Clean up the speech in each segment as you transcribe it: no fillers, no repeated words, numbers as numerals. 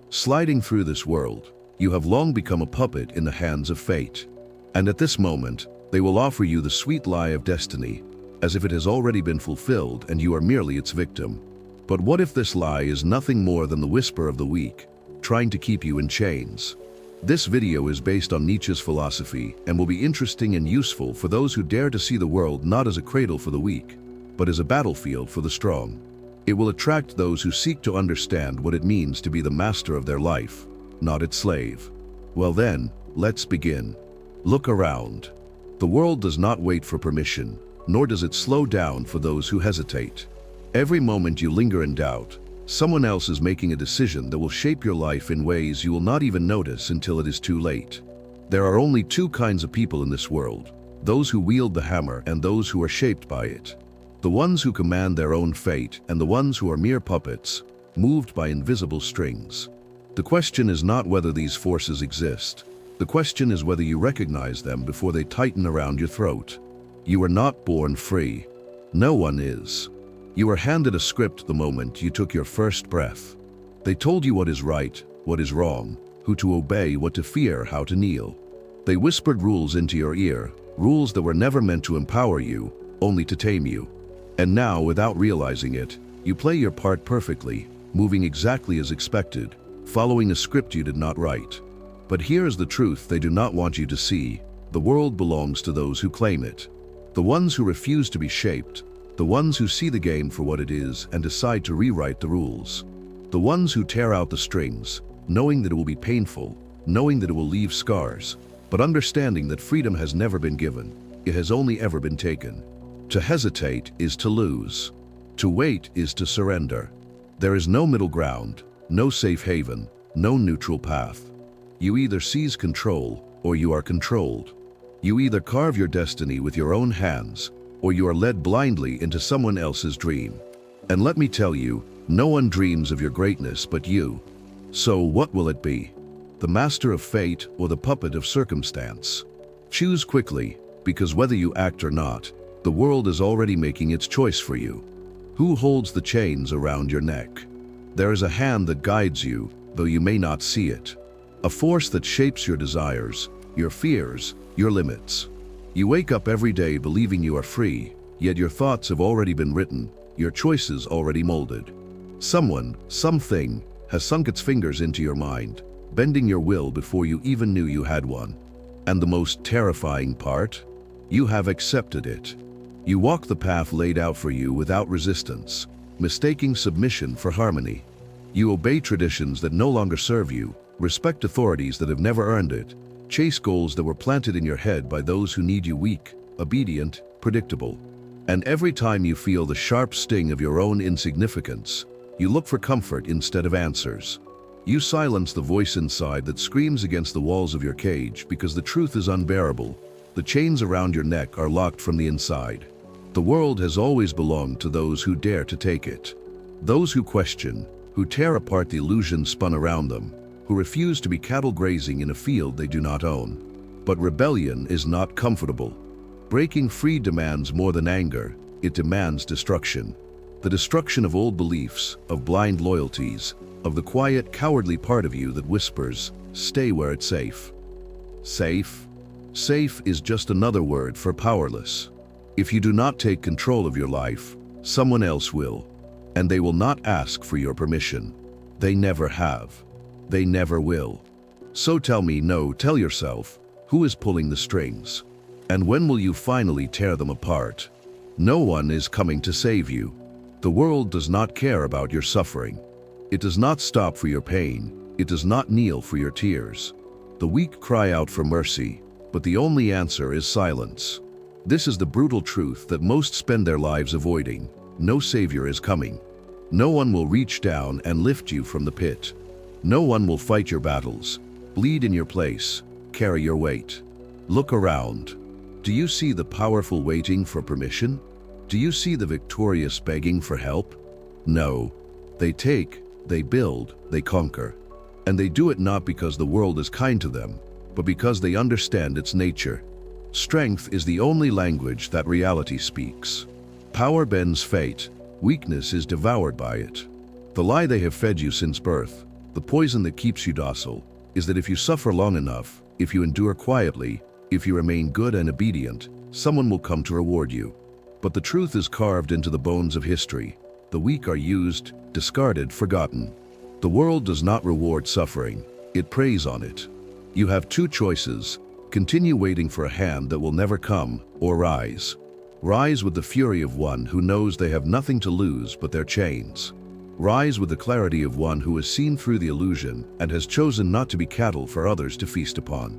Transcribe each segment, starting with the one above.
Sliding through this world, you have long become a puppet in the hands of fate. And at this moment, they will offer you the sweet lie of destiny, as if it has already been fulfilled and you are merely its victim. But what if this lie is nothing more than the whisper of the weak, trying to keep you in chains? This video is based on Nietzsche's philosophy and will be interesting and useful for those who dare to see the world not as a cradle for the weak, but as a battlefield for the strong. It will attract those who seek to understand what it means to be the master of their life, not its slave. Well then, let's begin. Look around. The world does not wait for permission, nor does it slow down for those who hesitate. Every moment you linger in doubt, someone else is making a decision that will shape your life in ways you will not even notice until it is too late. There are only two kinds of people in this world: those who wield the hammer and those who are shaped by it. The ones who command their own fate and the ones who are mere puppets, moved by invisible strings. The question is not whether these forces exist. The question is whether you recognize them before they tighten around your throat. You are not born free. No one is. You were handed a script the moment you took your first breath. They told you what is right, what is wrong, who to obey, what to fear, how to kneel. They whispered rules into your ear, rules that were never meant to empower you, only to tame you. And now, without realizing it, you play your part perfectly, moving exactly as expected, following a script you did not write. But here is the truth they do not want you to see: the world belongs to those who claim it. The ones who refuse to be shaped, the ones who see the game for what it is and decide to rewrite the rules. The ones who tear out the strings, knowing that it will be painful, knowing that it will leave scars, but understanding that freedom has never been given, it has only ever been taken. To hesitate is to lose. To wait is to surrender. There is no middle ground, no safe haven, no neutral path. You either seize control or you are controlled. You either carve your destiny with your own hands or you are led blindly into someone else's dream. And let me tell you, no one dreams of your greatness but you. So what will it be? The master of fate or the puppet of circumstance? Choose quickly, because whether you act or not, the world is already making its choice for you. Who holds the chains around your neck? There is a hand that guides you, though you may not see it. A force that shapes your desires, your fears, your limits. You wake up every day believing you are free, yet your thoughts have already been written, your choices already molded. Someone, something, has sunk its fingers into your mind, bending your will before you even knew you had one. And the most terrifying part? You have accepted it. You walk the path laid out for you without resistance, mistaking submission for harmony. You obey traditions that no longer serve you, respect authorities that have never earned it, chase goals that were planted in your head by those who need you weak, obedient, predictable. And every time you feel the sharp sting of your own insignificance, you look for comfort instead of answers. You silence the voice inside that screams against the walls of your cage because the truth is unbearable. The chains around your neck are locked from the inside. The world has always belonged to those who dare to take it. Those who question, who tear apart the illusion spun around them, who refuse to be cattle grazing in a field they do not own. But rebellion is not comfortable. Breaking free demands more than anger, it demands destruction. The destruction of old beliefs, of blind loyalties, of the quiet, cowardly part of you that whispers, stay where it's safe. Safe? Safe is just another word for powerless. If you do not take control of your life, someone else will, and they will not ask for your permission. They never have. They never will. So tell me, no, tell yourself, who is pulling the strings? And when will you finally tear them apart? No one is coming to save you. The world does not care about your suffering. It does not stop for your pain. It does not kneel for your tears. The weak cry out for mercy, but the only answer is silence. This is the brutal truth that most spend their lives avoiding. No savior is coming. No one will reach down and lift you from the pit. No one will fight your battles, bleed in your place, carry your weight. Look around. Do you see the powerful waiting for permission? Do you see the victorious begging for help? No. They take, they build, they conquer. And they do it not because the world is kind to them, but because they understand its nature. Strength is the only language that reality speaks. Power bends fate. Weakness is devoured by it. The lie they have fed you since birth, the poison that keeps you docile, is that if you suffer long enough, if you endure quietly, if you remain good and obedient, someone will come to reward you. But the truth is carved into the bones of history. The weak are used, discarded, forgotten. The world does not reward suffering, it preys on it. You have two choices: continue waiting for a hand that will never come, or rise. Rise with the fury of one who knows they have nothing to lose but their chains. Rise with the clarity of one who has seen through the illusion and has chosen not to be cattle for others to feast upon.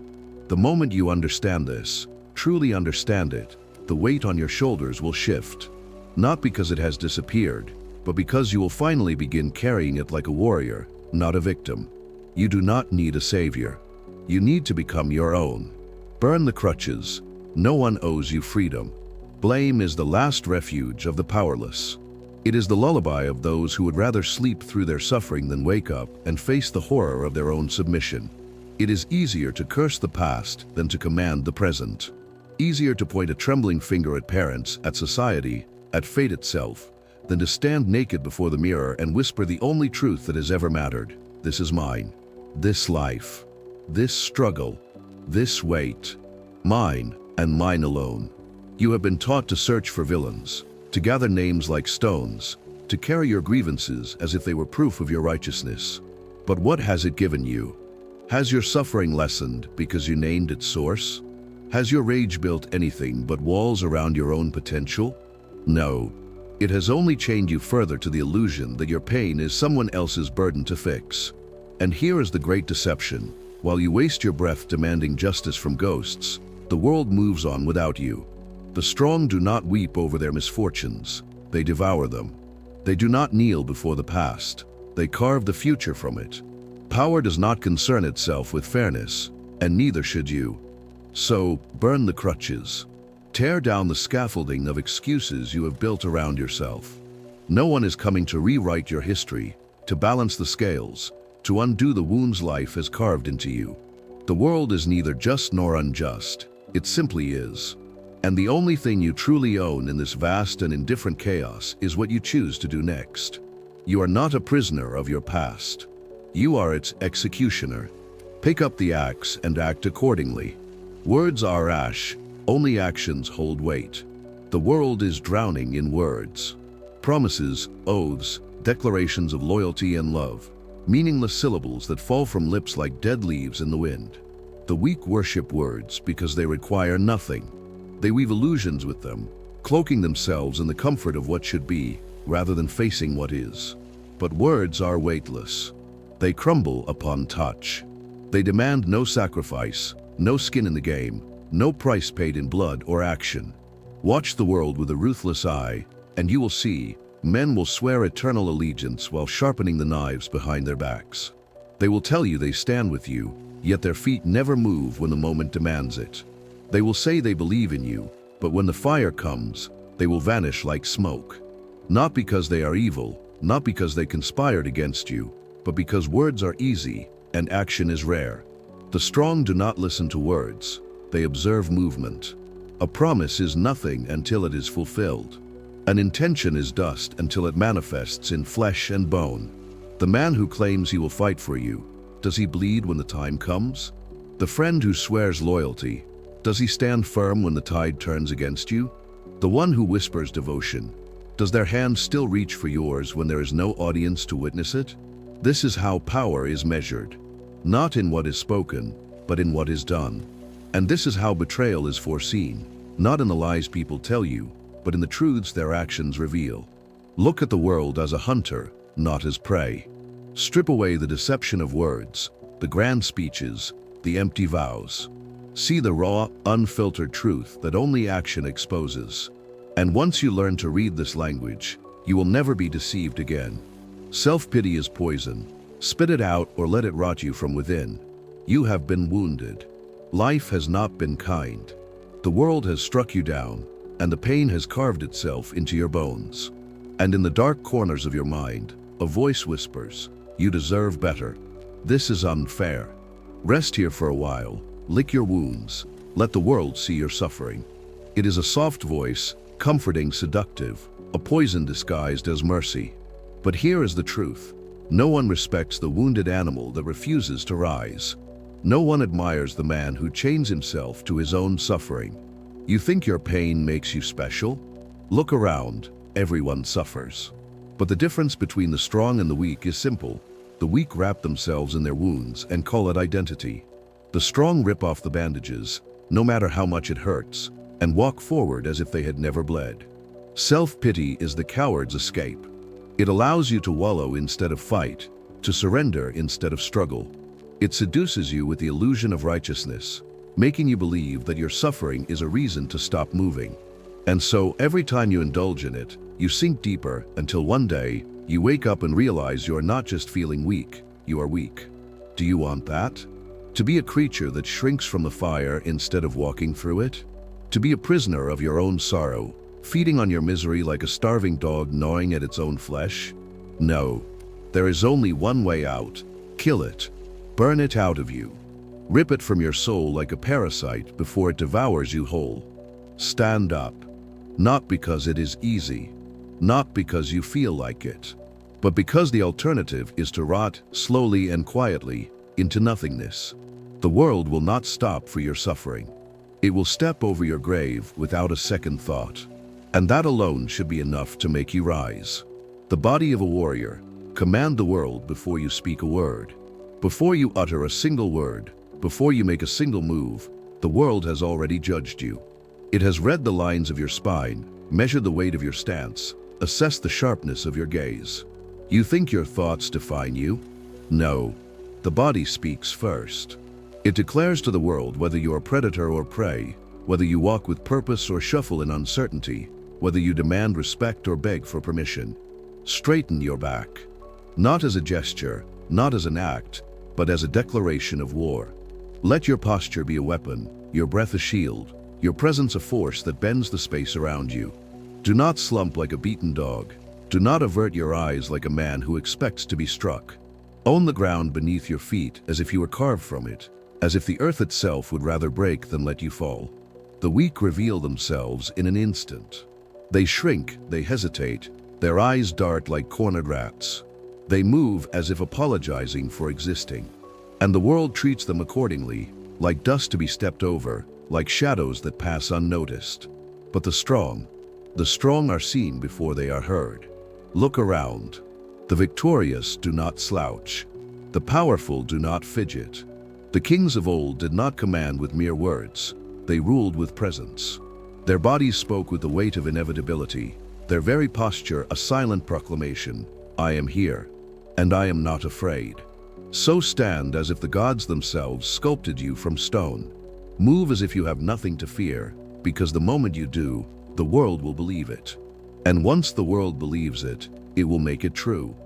The moment you understand this, truly understand it, the weight on your shoulders will shift. Not because it has disappeared, but because you will finally begin carrying it like a warrior, not a victim. You do not need a savior. You need to become your own. Burn the crutches. No one owes you freedom. Blame is the last refuge of the powerless. It is the lullaby of those who would rather sleep through their suffering than wake up and face the horror of their own submission. It is easier to curse the past than to command the present. Easier to point a trembling finger at parents, at society, at fate itself, than to stand naked before the mirror and whisper the only truth that has ever mattered. This is mine. This life. This struggle. This weight. Mine, and mine alone. You have been taught to search for villains, to gather names like stones, to carry your grievances as if they were proof of your righteousness. But what has it given you? Has your suffering lessened because you named its source? Has your rage built anything but walls around your own potential? No. It has only chained you further to the illusion that your pain is someone else's burden to fix. And here is the great deception. While you waste your breath demanding justice from ghosts, the world moves on without you. The strong do not weep over their misfortunes, they devour them. They do not kneel before the past, they carve the future from it. Power does not concern itself with fairness, and neither should you. So, burn the crutches. Tear down the scaffolding of excuses you have built around yourself. No one is coming to rewrite your history, to balance the scales, to undo the wounds life has carved into you. The world is neither just nor unjust, it simply is. And the only thing you truly own in this vast and indifferent chaos is what you choose to do next. You are not a prisoner of your past. You are its executioner. Pick up the axe and act accordingly. Words are ash, only actions hold weight. The world is drowning in words. Promises, oaths, declarations of loyalty and love. Meaningless syllables that fall from lips like dead leaves in the wind. The weak worship words because they require nothing. They weave illusions with them, cloaking themselves in the comfort of what should be, rather than facing what is. But words are weightless. They crumble upon touch. They demand no sacrifice, no skin in the game, no price paid in blood or action. Watch the world with a ruthless eye, and you will see, men will swear eternal allegiance while sharpening the knives behind their backs. They will tell you they stand with you, yet their feet never move when the moment demands it. They will say they believe in you, but when the fire comes, they will vanish like smoke. Not because they are evil, not because they conspired against you, but because words are easy and action is rare. The strong do not listen to words, they observe movement. A promise is nothing until it is fulfilled. An intention is dust until it manifests in flesh and bone. The man who claims he will fight for you, does he bleed when the time comes? The friend who swears loyalty, does he stand firm when the tide turns against you? The one who whispers devotion, does their hand still reach for yours when there is no audience to witness it? This is how power is measured, not in what is spoken, but in what is done. And this is how betrayal is foreseen, not in the lies people tell you, but in the truths their actions reveal. Look at the world as a hunter, not as prey. Strip away the deception of words, the grand speeches, the empty vows. See the raw, unfiltered truth that only action exposes. And once you learn to read this language, you will never be deceived again. Self-pity is poison. Spit it out or let it rot you from within. You have been wounded. Life has not been kind. The world has struck you down, and the pain has carved itself into your bones. And in the dark corners of your mind, a voice whispers, "You deserve better. This is unfair." Rest here for a while, lick your wounds, let the world see your suffering. It is a soft voice, comforting, seductive, a poison disguised as mercy. But here is the truth. No one respects the wounded animal that refuses to rise. No one admires the man who chains himself to his own suffering. You think your pain makes you special? Look around, everyone suffers. But the difference between the strong and the weak is simple. The weak wrap themselves in their wounds and call it identity. The strong rip off the bandages, no matter how much it hurts, and walk forward as if they had never bled. Self-pity is the coward's escape. It allows you to wallow instead of fight, to surrender instead of struggle. It seduces you with the illusion of righteousness, making you believe that your suffering is a reason to stop moving. And so, every time you indulge in it, you sink deeper until one day, you wake up and realize you're not just feeling weak, you are weak. Do you want that? To be a creature that shrinks from the fire instead of walking through it? To be a prisoner of your own sorrow, feeding on your misery like a starving dog gnawing at its own flesh? No. There is only one way out. Kill it. Burn it out of you. Rip it from your soul like a parasite before it devours you whole. Stand up. Not because it is easy. Not because you feel like it. But because the alternative is to rot slowly and quietly into nothingness. The world will not stop for your suffering. It will step over your grave without a second thought. And that alone should be enough to make you rise. The body of a warrior. Command the world before you speak a word. Before you utter a single word, before you make a single move, the world has already judged you. It has read the lines of your spine, measured the weight of your stance, assessed the sharpness of your gaze. You think your thoughts define you? No. The body speaks first. It declares to the world whether you are predator or prey, whether you walk with purpose or shuffle in uncertainty, whether you demand respect or beg for permission. Straighten your back. Not as a gesture, not as an act, but as a declaration of war. Let your posture be a weapon, your breath a shield, your presence a force that bends the space around you. Do not slump like a beaten dog. Do not avert your eyes like a man who expects to be struck. Own the ground beneath your feet as if you were carved from it, as if the earth itself would rather break than let you fall. The weak reveal themselves in an instant. They shrink, they hesitate, their eyes dart like cornered rats. They move as if apologizing for existing. And the world treats them accordingly, like dust to be stepped over, like shadows that pass unnoticed. But the strong are seen before they are heard. Look around. The victorious do not slouch. The powerful do not fidget. The kings of old did not command with mere words. They ruled with presence. Their bodies spoke with the weight of inevitability, their very posture a silent proclamation, I am here, and I am not afraid. So stand as if the gods themselves sculpted you from stone. Move as if you have nothing to fear, because the moment you do, the world will believe it. And once the world believes it, it will make it true.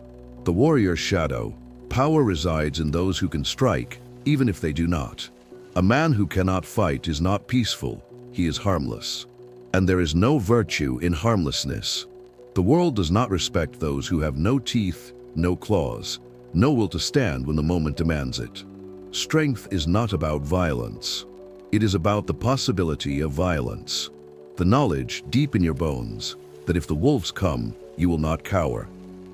The warrior's shadow, power resides in those who can strike, even if they do not. A man who cannot fight is not peaceful, he is harmless. And there is no virtue in harmlessness. The world does not respect those who have no teeth, no claws, no will to stand when the moment demands it. Strength is not about violence. It is about the possibility of violence. The knowledge, deep in your bones, that if the wolves come, you will not cower.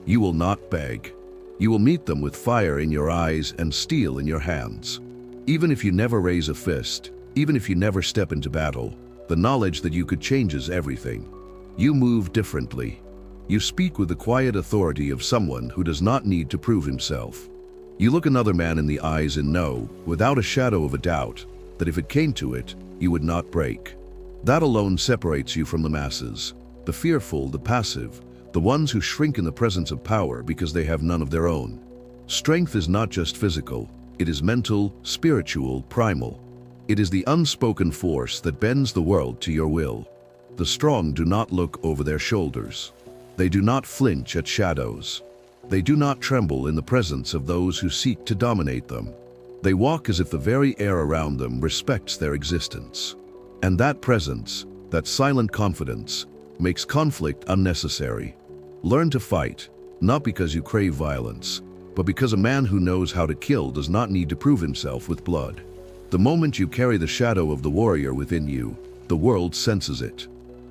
You will not beg. You will meet them with fire in your eyes and steel in your hands. Even if you never raise a fist, even if you never step into battle, the knowledge that you could changes everything. You move differently. You speak with the quiet authority of someone who does not need to prove himself. You look another man in the eyes and know, without a shadow of a doubt, that if it came to it, you would not break. That alone separates you from the masses, the fearful, the passive, the ones who shrink in the presence of power because they have none of their own. Strength is not just physical, it is mental, spiritual, primal. It is the unspoken force that bends the world to your will. The strong do not look over their shoulders. They do not flinch at shadows. They do not tremble in the presence of those who seek to dominate them. They walk as if the very air around them respects their existence. And that presence, that silent confidence, makes conflict unnecessary. Learn to fight, not because you crave violence, but because a man who knows how to kill does not need to prove himself with blood. The moment you carry the shadow of the warrior within you, the world senses it.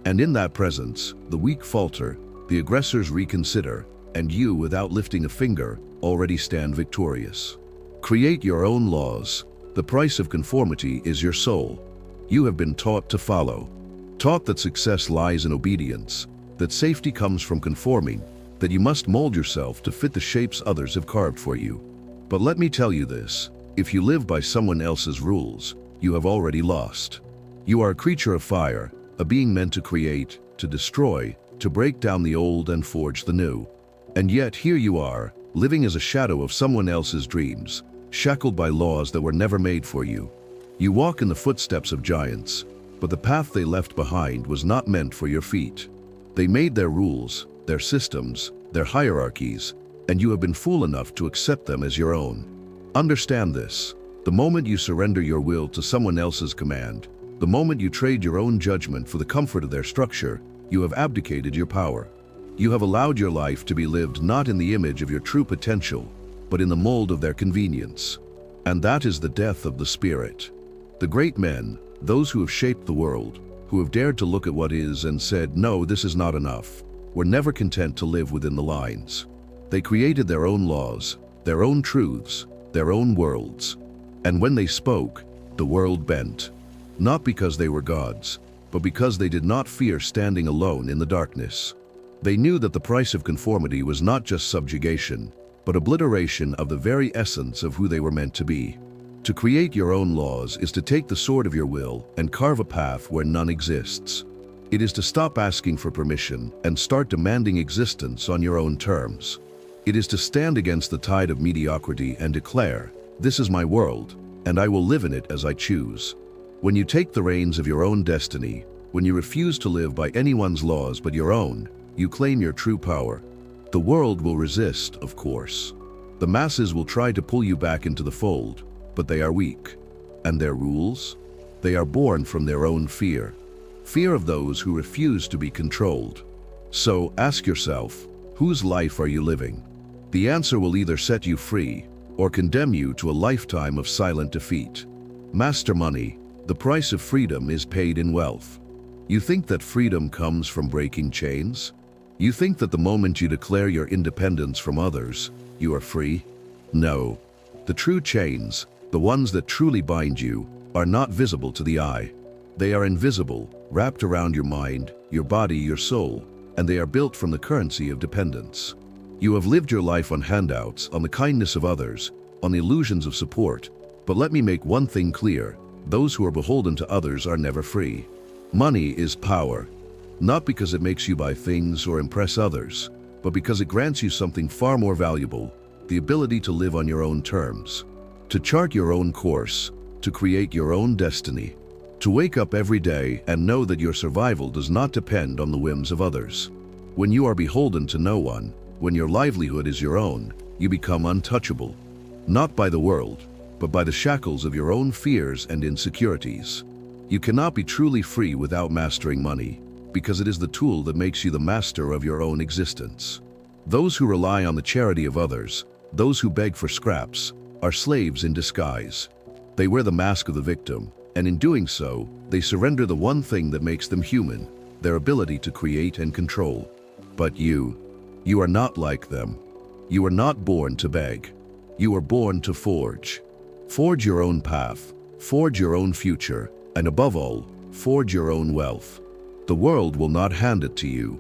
And in that presence, the weak falter, the aggressors reconsider, and you, without lifting a finger, already stand victorious. Create your own laws. The price of conformity is your soul. You have been taught to follow. Taught that success lies in obedience, that safety comes from conforming, that you must mold yourself to fit the shapes others have carved for you. But let me tell you this, if you live by someone else's rules, you have already lost. You are a creature of fire, a being meant to create, to destroy, to break down the old and forge the new. And yet here you are, living as a shadow of someone else's dreams, shackled by laws that were never made for you. You walk in the footsteps of giants, but the path they left behind was not meant for your feet. They made their rules, their systems, their hierarchies, and you have been fool enough to accept them as your own. Understand this. The moment you surrender your will to someone else's command, the moment you trade your own judgment for the comfort of their structure, you have abdicated your power. You have allowed your life to be lived not in the image of your true potential, but in the mold of their convenience. And that is the death of the spirit. The great men, those who have shaped the world, who have dared to look at what is and said, no, this is not enough, were never content to live within the lines. They created their own laws, their own truths, their own worlds. And when they spoke, the world bent. Not because they were gods, but because they did not fear standing alone in the darkness. They knew that the price of conformity was not just subjugation, but obliteration of the very essence of who they were meant to be. To create your own laws is to take the sword of your will and carve a path where none exists. It is to stop asking for permission and start demanding existence on your own terms. It is to stand against the tide of mediocrity and declare, this is my world, and I will live in it as I choose. When you take the reins of your own destiny, when you refuse to live by anyone's laws but your own, you claim your true power. The world will resist, of course. The masses will try to pull you back into the fold, but they are weak. And their rules? They are born from their own fear. Fear of those who refuse to be controlled. So ask yourself, whose life are you living? The answer will either set you free or condemn you to a lifetime of silent defeat. Master money, the price of freedom is paid in wealth. You think that freedom comes from breaking chains? You think that the moment you declare your independence from others, you are free? No. The true chains, the ones that truly bind you, are not visible to the eye. They are invisible, wrapped around your mind, your body, your soul, and they are built from the currency of dependence. You have lived your life on handouts, on the kindness of others, on the illusions of support. But let me make one thing clear, those who are beholden to others are never free. Money is power, not because it makes you buy things or impress others, but because it grants you something far more valuable, the ability to live on your own terms, to chart your own course, to create your own destiny, to wake up every day and know that your survival does not depend on the whims of others. When you are beholden to no one, when your livelihood is your own, you become untouchable, not by the world, but by the shackles of your own fears and insecurities. You cannot be truly free without mastering money, because it is the tool that makes you the master of your own existence. Those who rely on the charity of others, those who beg for scraps, are slaves in disguise. They wear the mask of the victim, and in doing so, they surrender the one thing that makes them human, their ability to create and control. But you are not like them. You are not born to beg. You are born to forge. Forge your own path, forge your own future, and above all, forge your own wealth. The world will not hand it to you.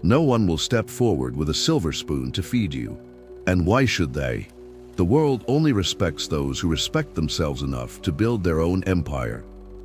No one will step forward with a silver spoon to feed you. And why should they? The world only respects those who respect themselves enough to build their own empire.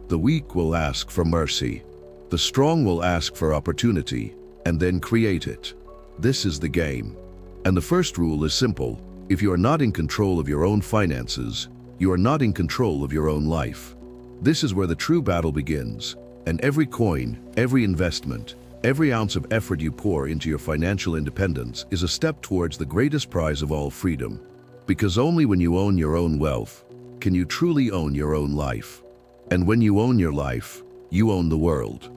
The weak will ask for mercy. The strong will ask for opportunity, and then create it. This is the game. And the first rule is simple. If you are not in control of your own finances, you are not in control of your own life. This is where the true battle begins, and every coin, every investment, every ounce of effort you pour into your financial independence is a step towards the greatest prize of all, freedom. Because only when you own your own wealth can you truly own your own life. And when you own your life, you own the world.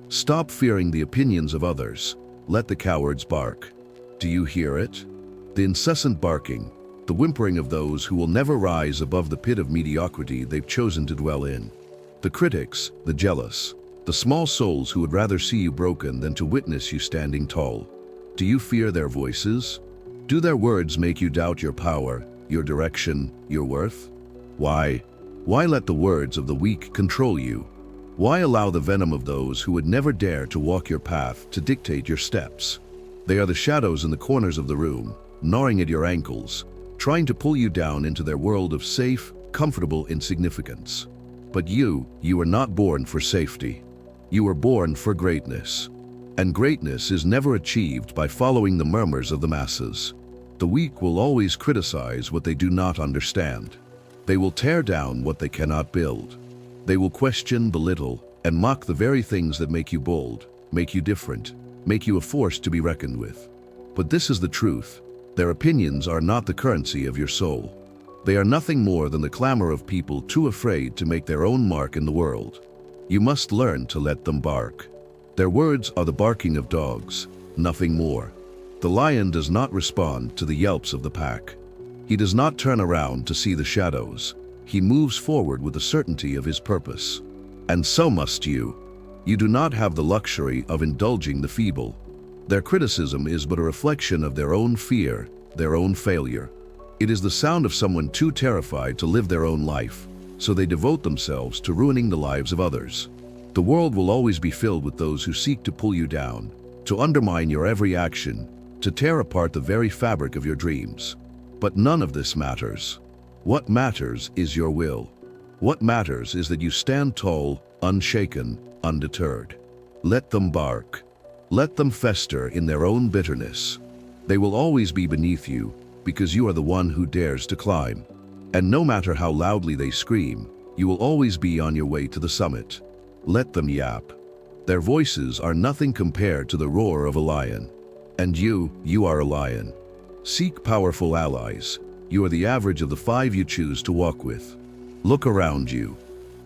Stop fearing the opinions of others. Let the cowards bark. Do you hear it? The incessant barking, the whimpering of those who will never rise above the pit of mediocrity they've chosen to dwell in. The critics, the jealous, the small souls who would rather see you broken than to witness you standing tall. Do you fear their voices? Do their words make you doubt your power, your direction, your worth? Why? Why let the words of the weak control you? Why allow the venom of those who would never dare to walk your path to dictate your steps? They are the shadows in the corners of the room, gnawing at your ankles, trying to pull you down into their world of safe, comfortable insignificance. But you are not born for safety. You were born for greatness. And greatness is never achieved by following the murmurs of the masses. The weak will always criticize what they do not understand. They will tear down what they cannot build. They will question, belittle, and mock the very things that make you bold, make you different, make you a force to be reckoned with. But this is the truth. Their opinions are not the currency of your soul. They are nothing more than the clamor of people too afraid to make their own mark in the world. You must learn to let them bark. Their words are the barking of dogs, nothing more. The lion does not respond to the yelps of the pack. He does not turn around to see the shadows. He moves forward with the certainty of his purpose. And so must you. You do not have the luxury of indulging the feeble. Their criticism is but a reflection of their own fear, their own failure. It is the sound of someone too terrified to live their own life, so they devote themselves to ruining the lives of others. The world will always be filled with those who seek to pull you down, to undermine your every action, to tear apart the very fabric of your dreams. But none of this matters. What matters is your will. What matters is that you stand tall, unshaken, undeterred. Let them bark. Let them fester in their own bitterness. They will always be beneath you, because you are the one who dares to climb. And no matter how loudly they scream, you will always be on your way to the summit. Let them yap. Their voices are nothing compared to the roar of a lion. And you are a lion. Seek powerful allies. You are the average of the 5 you choose to walk with. Look around you.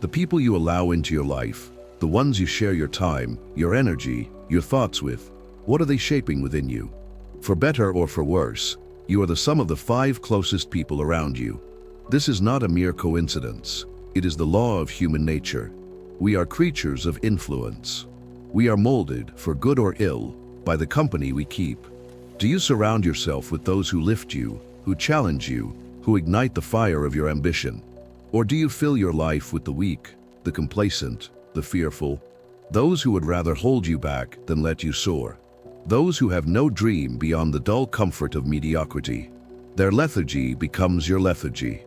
The people you allow into your life, the ones you share your time, your energy, your thoughts with, what are they shaping within you? For better or for worse, you are the sum of the 5 closest people around you. This is not a mere coincidence. It is the law of human nature. We are creatures of influence. We are molded, for good or ill, by the company we keep. Do you surround yourself with those who lift you, who challenge you, who ignite the fire of your ambition? Or do you fill your life with the weak, the complacent, the fearful, those who would rather hold you back than let you soar? Those who have no dream beyond the dull comfort of mediocrity. Their lethargy becomes your lethargy.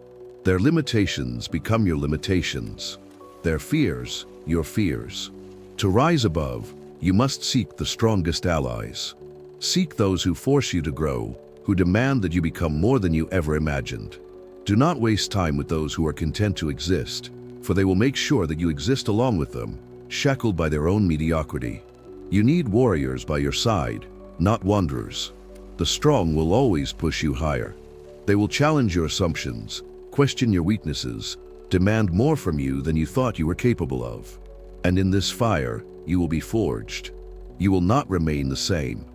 Their limitations become your limitations. Their fears, your fears. To rise above, you must seek the strongest allies. Seek those who force you to grow, who demand that you become more than you ever imagined. Do not waste time with those who are content to exist, for they will make sure that you exist along with them, shackled by their own mediocrity. You need warriors by your side, not wanderers. The strong will always push you higher. They will challenge your assumptions, question your weaknesses, demand more from you than you thought you were capable of. And in this fire, you will be forged. You will not remain the same.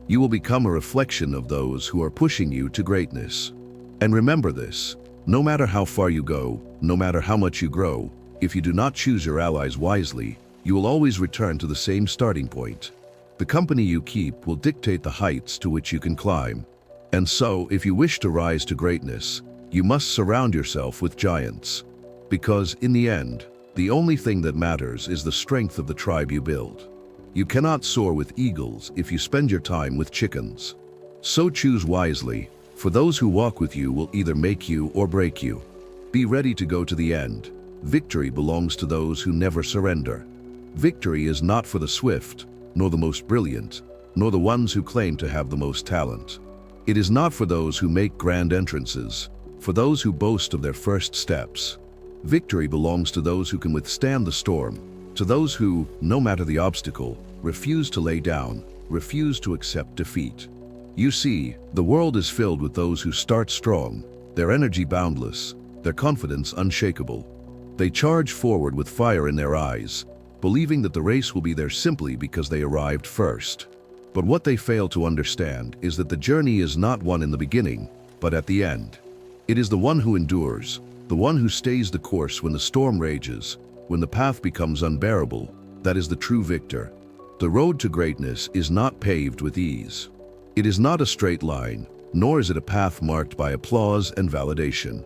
You will become a reflection of those who are pushing you to greatness. And remember this, no matter how far you go, no matter how much you grow, if you do not choose your allies wisely, you will always return to the same starting point. The company you keep will dictate the heights to which you can climb. And so, if you wish to rise to greatness, you must surround yourself with giants. Because, in the end, the only thing that matters is the strength of the tribe you build. You cannot soar with eagles if you spend your time with chickens. So choose wisely, for those who walk with you will either make you or break you. Be ready to go to the end. Victory belongs to those who never surrender. Victory is not for the swift, nor the most brilliant, nor the ones who claim to have the most talent. It is not for those who make grand entrances, for those who boast of their first steps. Victory belongs to those who can withstand the storm, to those who, no matter the obstacle, refuse to lay down, refuse to accept defeat. You see, the world is filled with those who start strong, their energy boundless, their confidence unshakable. They charge forward with fire in their eyes, believing that the race will be theirs simply because they arrived first. But what they fail to understand is that the journey is not won in the beginning, but at the end. It is the one who endures, the one who stays the course when the storm rages, when the path becomes unbearable, that is the true victor. The road to greatness is not paved with ease. It is not a straight line, nor is it a path marked by applause and validation.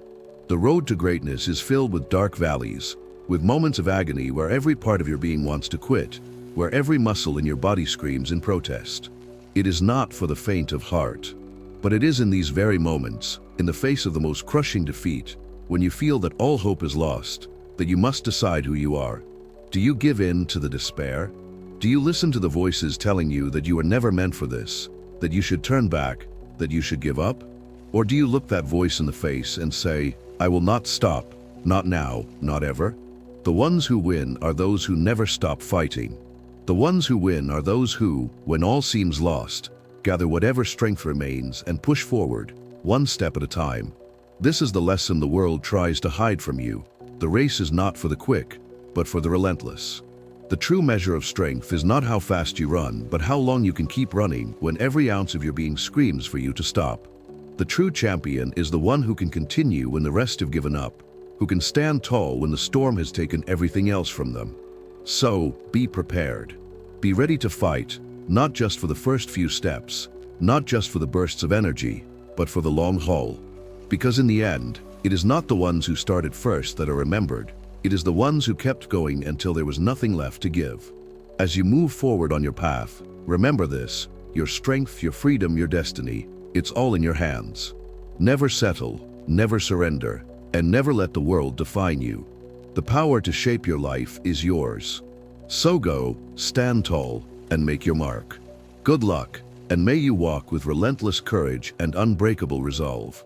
The road to greatness is filled with dark valleys, with moments of agony where every part of your being wants to quit, where every muscle in your body screams in protest. It is not for the faint of heart. But it is in these very moments, in the face of the most crushing defeat, when you feel that all hope is lost, that you must decide who you are. Do you give in to the despair? Do you listen to the voices telling you that you are never meant for this, that you should turn back, that you should give up? Or do you look that voice in the face and say, I will not stop, not now, not ever? The ones who win are those who never stop fighting. The ones who win are those who, when all seems lost, gather whatever strength remains and push forward, one step at a time. This is the lesson the world tries to hide from you. The race is not for the quick, but for the relentless. The true measure of strength is not how fast you run, but how long you can keep running when every ounce of your being screams for you to stop. The true champion is the one who can continue when the rest have given up, who can stand tall when the storm has taken everything else from them. So, be prepared. Be ready to fight, not just for the first few steps, not just for the bursts of energy, but for the long haul. Because in the end, it is not the ones who started first that are remembered. It is the ones who kept going until there was nothing left to give. As you move forward on your path, remember this: your strength, your freedom, your destiny, it's all in your hands. Never settle, never surrender, and never let the world define you. The power to shape your life is yours. So go, stand tall, and make your mark. Good luck, and may you walk with relentless courage and unbreakable resolve.